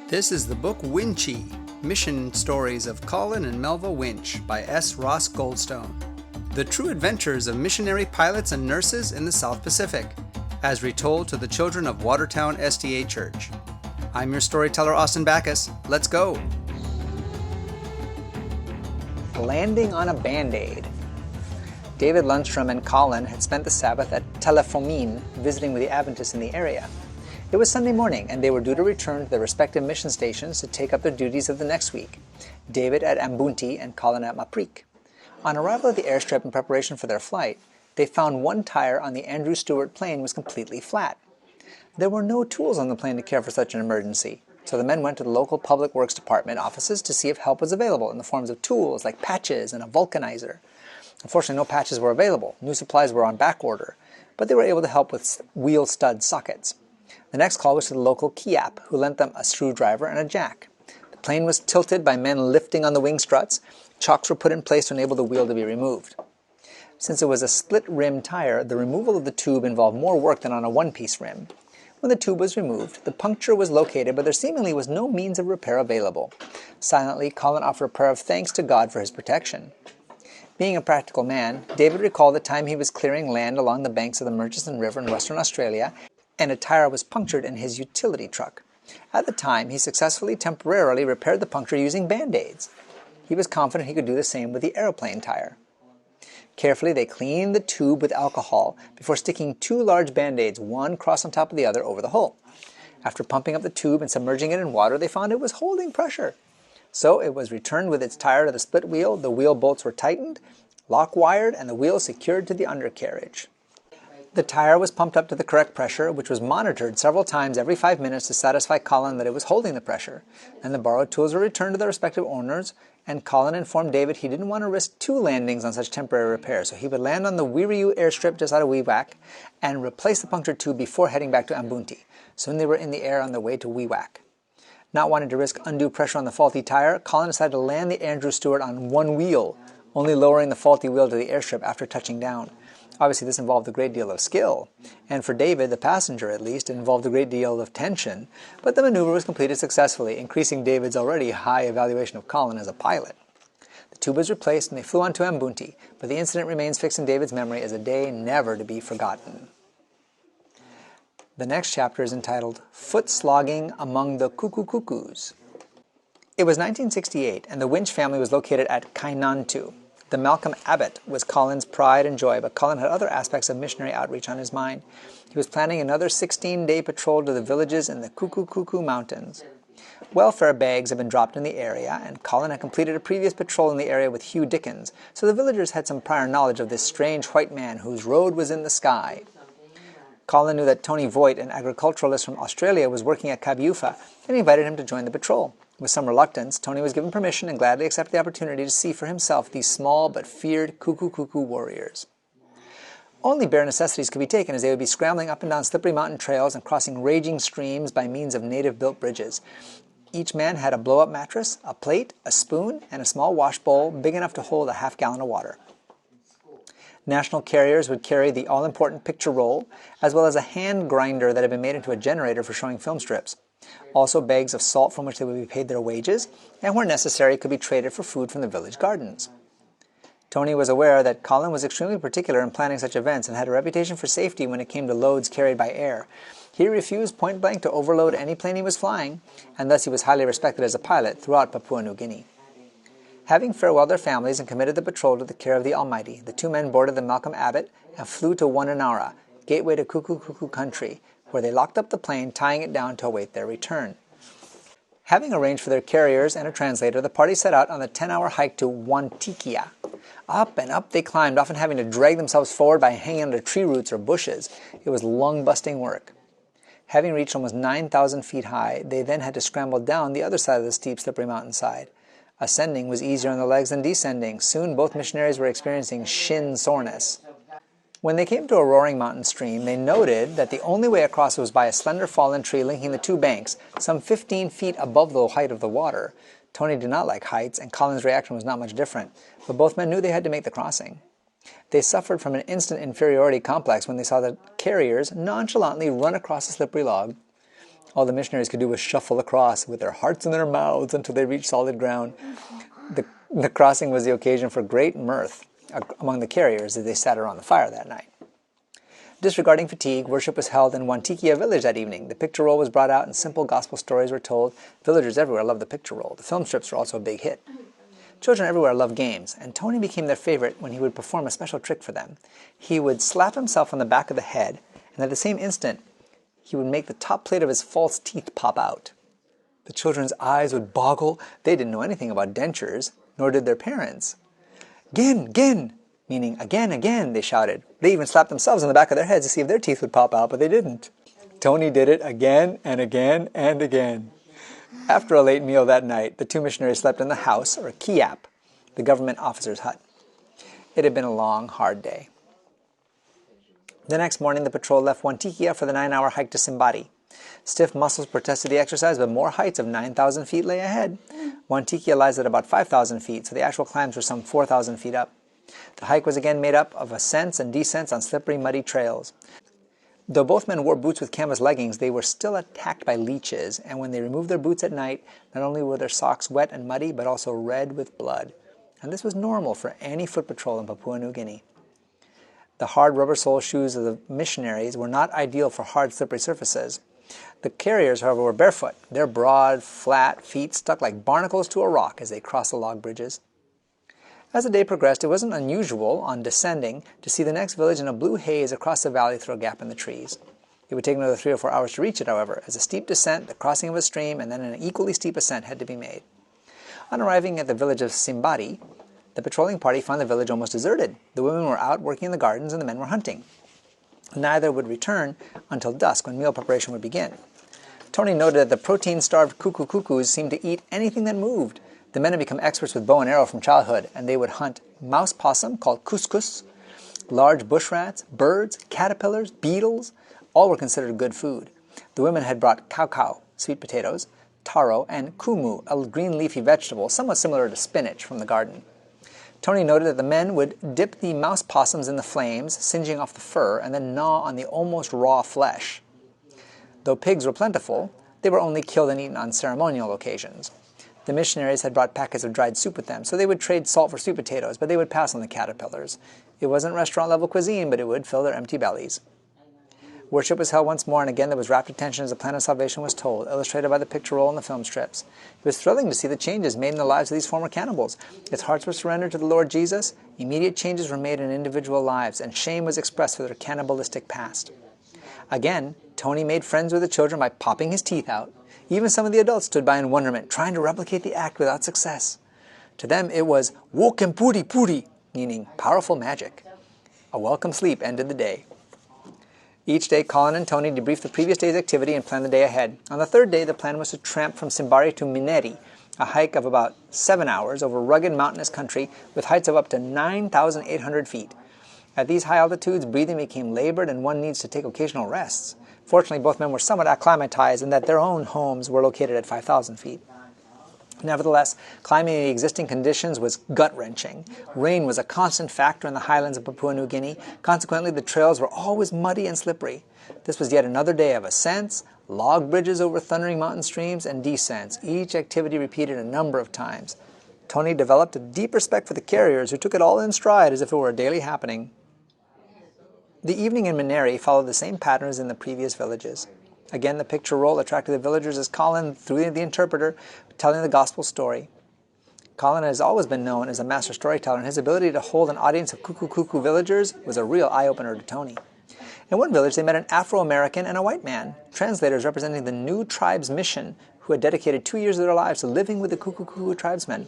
This is the book Winchee, Mission Stories of Colin and Melva Winch by S Ross Goldstone. The true adventures of missionary pilots and nurses in the South Pacific, as retold to the children of Watertown SDA Church. I'm your storyteller, Austin Bacchus. Let's go! Landing on a Band-Aid. David Lundstrom and Colin had spent the Sabbath at Telefomine, visiting with the Adventists in the area. It was Sunday morning, and they were due to return to their respective mission stations to take up their duties of the next week, David at Ambunti and Colin at Maprik. On arrival at the airstrip in preparation for their flight, they found one tire on the Andrew Stewart plane was completely flat. There were no tools on the plane to care for such an emergency, so the men went to the local Public Works Department offices to see if help was available in the forms of tools like patches and a vulcanizer. Unfortunately, no patches were available. New supplies were on back order, but they were able to help with wheel stud sockets. The next call was to the local Kiap, who lent them a screwdriver and a jack. The plane was tilted by men lifting on the wing struts. Chocks were put in place to enable the wheel to be removed. Since it was a split-rim tire, the removal of the tube involved more work than on a one-piece rim. When the tube was removed, the puncture was located, but there seemingly was no means of repair available. Silently, Colin offered a prayer of thanks to God for his protection. Being a practical man, David recalled the time he was clearing land along the banks of the Murchison River in Western Australia, and a tire was punctured in his utility truck. At the time, he successfully temporarily repaired the puncture using Band-Aids. He was confident he could do the same with the aeroplane tire. Carefully, they cleaned the tube with alcohol before sticking two large Band-Aids, one crossed on top of the other, over the hole. After pumping up the tube and submerging it in water, they found it was holding pressure. So it was returned with its tire to the split wheel, the wheel bolts were tightened, lock wired, and the wheel secured to the undercarriage. The tire was pumped up to the correct pressure, which was monitored several times every 5 minutes to satisfy Colin that it was holding the pressure. Then the borrowed tools were returned to their respective owners, and Colin informed David he didn't want to risk two landings on such temporary repairs, so he would land on the Wiriu airstrip just out of Wewak and replace the punctured tube before heading back to Ambunti. Soon they were in the air on their way to Wewak. Not wanting to risk undue pressure on the faulty tire, Colin decided to land the Andrew Stewart on one wheel, only lowering the faulty wheel to the airstrip after touching down. Obviously, this involved a great deal of skill, and for David, the passenger at least, it involved a great deal of tension, but the maneuver was completed successfully, increasing David's already high evaluation of Colin as a pilot. The tube was replaced and they flew on to Ambunti, but the incident remains fixed in David's memory as a day never to be forgotten. The next chapter is entitled Foot Slogging Among the Cuckoos. It was 1968, and the Winch family was located at Kainantu. The Malcolm Abbott was Colin's pride and joy, but Colin had other aspects of missionary outreach on his mind. He was planning another 16-day patrol to the villages in the Cuckoo Mountains. Welfare bags had been dropped in the area, and Colin had completed a previous patrol in the area with Hugh Dickens, so the villagers had some prior knowledge of this strange white man whose road was in the sky. Colin knew that Tony Voigt, an agriculturalist from Australia, was working at Kabiufa, and invited him to join the patrol. With some reluctance, Tony was given permission and gladly accepted the opportunity to see for himself these small but feared cuckoo warriors. Only bare necessities could be taken, as they would be scrambling up and down slippery mountain trails and crossing raging streams by means of native-built bridges. Each man had a blow-up mattress, a plate, a spoon, and a small wash bowl big enough to hold a half-gallon of water. National carriers would carry the all-important picture roll, as well as a hand grinder that had been made into a generator for showing film strips. Also bags of salt from which they would be paid their wages, and where necessary could be traded for food from the village gardens. Tony was aware that Colin was extremely particular in planning such events and had a reputation for safety when it came to loads carried by air. He refused point-blank to overload any plane he was flying, and thus he was highly respected as a pilot throughout Papua New Guinea. Having farewelled their families and committed the patrol to the care of the Almighty, the two men boarded the Malcolm Abbott and flew to Wananara, gateway to Cuckoo country, where they locked up the plane, tying it down to await their return. Having arranged for their carriers and a translator, the party set out on the 10-hour hike to Wantikia. Up and up they climbed, often having to drag themselves forward by hanging under tree roots or bushes. It was lung-busting work. Having reached almost 9,000 feet high, they then had to scramble down the other side of the steep, slippery mountainside. Ascending was easier on the legs than descending. Soon both missionaries were experiencing shin soreness. When they came to a roaring mountain stream, they noted that the only way across was by a slender fallen tree linking the two banks, some 15 feet above the height of the water. Tony did not like heights, and Colin's reaction was not much different, but both men knew they had to make the crossing. They suffered from an instant inferiority complex when they saw the carriers nonchalantly run across a slippery log. All the missionaries could do was shuffle across with their hearts in their mouths until they reached solid ground. The crossing was the occasion for great mirth among the carriers as they sat around the fire that night. Disregarding fatigue, worship was held in Winchee village that evening. The picture roll was brought out and simple gospel stories were told. Villagers everywhere loved the picture roll. The film strips were also a big hit. Children everywhere loved games, and Tony became their favorite when he would perform a special trick for them. He would slap himself on the back of the head, and at the same instant, he would make the top plate of his false teeth pop out. The children's eyes would boggle. They didn't know anything about dentures, nor did their parents. "Gin, gin!" meaning again, again, they shouted. They even slapped themselves on the back of their heads to see if their teeth would pop out, but they didn't. Tony did it again and again and again. After a late meal that night, the two missionaries slept in the house, or kiap, the government officer's hut. It had been a long, hard day. The next morning, the patrol left Winchee for the 9-hour hike to Simbari. Stiff muscles protested the exercise, but more heights of 9,000 feet lay ahead. Winchee lies at about 5,000 feet, so the actual climbs were some 4,000 feet up. The hike was again made up of ascents and descents on slippery, muddy trails. Though both men wore boots with canvas leggings, they were still attacked by leeches, and when they removed their boots at night, not only were their socks wet and muddy, but also red with blood. And this was normal for any foot patrol in Papua New Guinea. The hard rubber sole shoes of the missionaries were not ideal for hard, slippery surfaces. The carriers, however, were barefoot, their broad, flat feet stuck like barnacles to a rock as they crossed the log bridges. As the day progressed, it wasn't unusual, on descending, to see the next village in a blue haze across the valley through a gap in the trees. It would take another 3 or 4 hours to reach it, however, as a steep descent, the crossing of a stream, and then an equally steep ascent had to be made. On arriving at the village of Simbari, the patrolling party found the village almost deserted. The women were out working in the gardens and the men were hunting. Neither would return until dusk, when meal preparation would begin. Tony noted that the protein-starved cuckoos seemed to eat anything that moved. The men had become experts with bow and arrow from childhood, and they would hunt mouse possum, called couscous, large bush rats, birds, caterpillars, beetles. All were considered good food. The women had brought cow, sweet potatoes, taro, and kumu, a green leafy vegetable, somewhat similar to spinach from the garden. Tony noted that the men would dip the mouse possums in the flames, singeing off the fur, and then gnaw on the almost raw flesh. Though pigs were plentiful, they were only killed and eaten on ceremonial occasions. The missionaries had brought packets of dried soup with them, so they would trade salt for sweet potatoes, but they would pass on the caterpillars. It wasn't restaurant-level cuisine, but it would fill their empty bellies. Worship was held once more, and again there was rapt attention as the plan of salvation was told, illustrated by the picture roll and the film strips. It was thrilling to see the changes made in the lives of these former cannibals. Its hearts were surrendered to the Lord Jesus, immediate changes were made in individual lives, and shame was expressed for their cannibalistic past. Again, Tony made friends with the children by popping his teeth out. Even some of the adults stood by in wonderment, trying to replicate the act without success. To them it was woken puri, meaning powerful magic. A welcome sleep ended the day. Each day, Colin and Tony debriefed the previous day's activity and planned the day ahead. On the third day, the plan was to tramp from Simbari to Missionary, a hike of about 7 hours over rugged mountainous country with heights of up to 9,800 feet. At these high altitudes, breathing became labored and one needs to take occasional rests. Fortunately, both men were somewhat acclimatized in that their own homes were located at 5,000 feet. Nevertheless, climbing in the existing conditions was gut-wrenching. Rain was a constant factor in the highlands of Papua New Guinea. Consequently, the trails were always muddy and slippery. This was yet another day of ascents, log bridges over thundering mountain streams, and descents, each activity repeated a number of times. Tony developed a deep respect for the carriers, who took it all in stride as if it were a daily happening. The evening in Missionary followed the same pattern as in the previous villages. Again, the picture roll attracted the villagers as Colin, through the interpreter, telling the gospel story. Colin has always been known as a master storyteller, and his ability to hold an audience of cuckoo villagers was a real eye-opener to Tony. In one village, they met an Afro-American and a white man, translators representing the new tribe's mission, who had dedicated 2 years of their lives to living with the cuckoo tribesmen.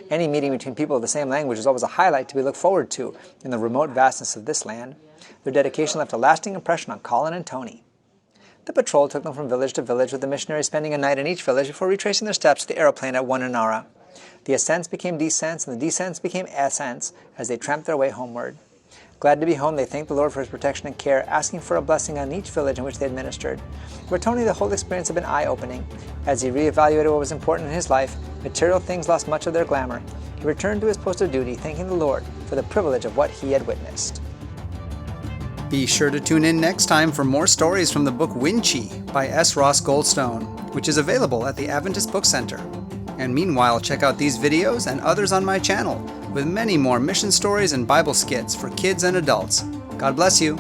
Any meeting between people of the same language is always a highlight to be looked forward to in the remote vastness of this land. Their dedication left a lasting impression on Colin and Tony. The patrol took them from village to village, with the missionaries spending a night in each village before retracing their steps to the aeroplane at Wananara. The ascents became descents, and the descents became ascents as they tramped their way homeward. Glad to be home, they thanked the Lord for his protection and care, asking for a blessing on each village in which they had ministered. For Tony, the whole experience had been eye-opening. As he reevaluated what was important in his life, material things lost much of their glamour. He returned to his post of duty, thanking the Lord for the privilege of what he had witnessed. Be sure to tune in next time for more stories from the book Winchee by S Ross Goldstone, which is available at the Adventist Book Center. And meanwhile, check out these videos and others on my channel, with many more mission stories and Bible skits for kids and adults. God bless you.